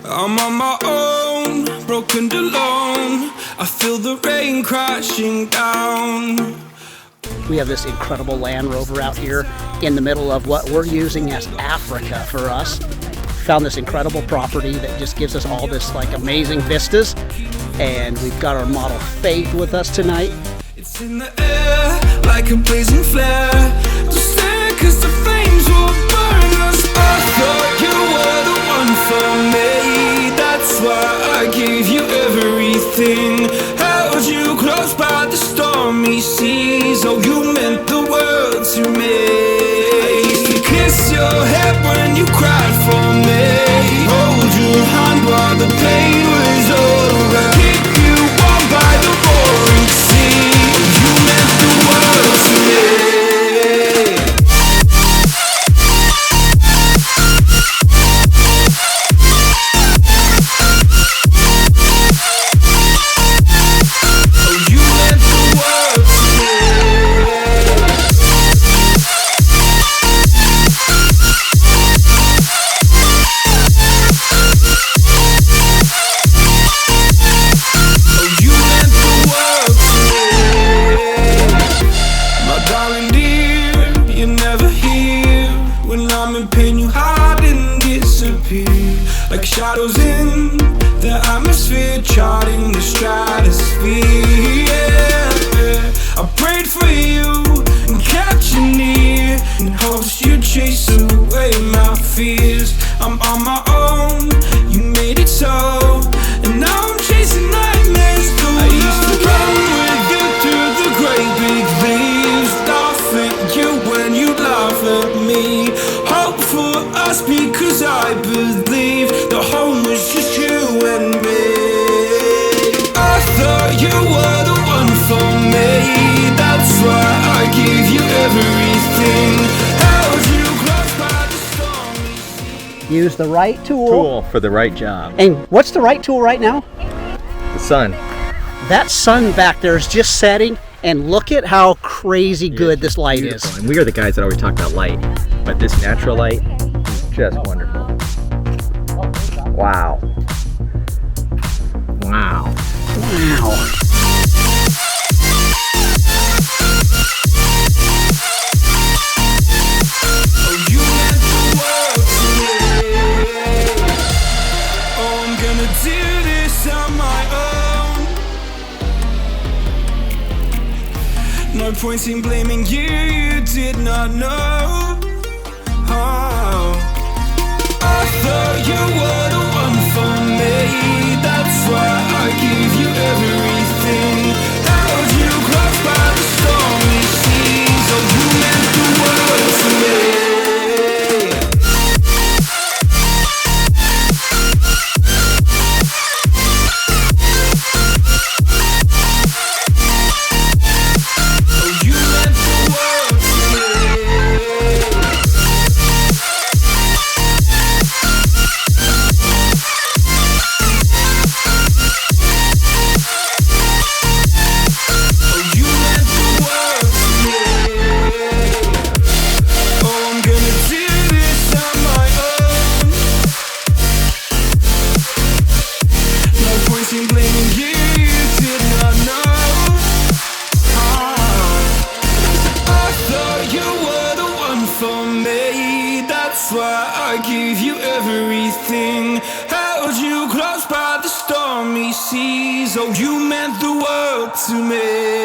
I'm on my own, broken and alone. I feel the rain crashing down. We have this incredible Land Rover out here in the middle of what we're using as Africa for us. Found this incredible property that just gives us all this like amazing vistas. And we've got our model Faith with us tonight. It's in the air like a blazing flare. Just stare 'cause the flames will burn us. I thought you were the one for me. That's why I gave you everything. Held you close by the stormy seas. Oh, you meant the world to me. I used to kiss your head when you cried for me. Hold your hand while the pain was over. Keep you warm by the roaring sea. You meant the world to me. Like shadows in the atmosphere, charting the stratosphere. Yeah. I prayed for you and kept you near in hopes you'd chase away my fears. I'm on my own, you made it so, and now I'm chasing nightmares too. I used to run with you through the great big leaves, laugh at you when you laugh at me. Hope for us because I believe the home was just you and me. I thought you were the one for me. That's why I gave you everything. Held you close by the stormy sea. Use the right Tool for the right job. And what's the right tool right now? The sun. That sun back there is just setting, and look at how crazy good this light is. And we are the guys that always talk about light, but this natural light is just wonderful. Wow. Wow. Wow. Oh, you meant the world to me. Oh, I'm gonna do this on my own. No point in blaming you, you did not know. Oh, I thought you were the one for me. That's why I gave you everything. Held you close by the stormy seas. Oh, you meant the world to me. That's why I gave you everything. Held you close by the stormy seas. Oh, you meant the world to me.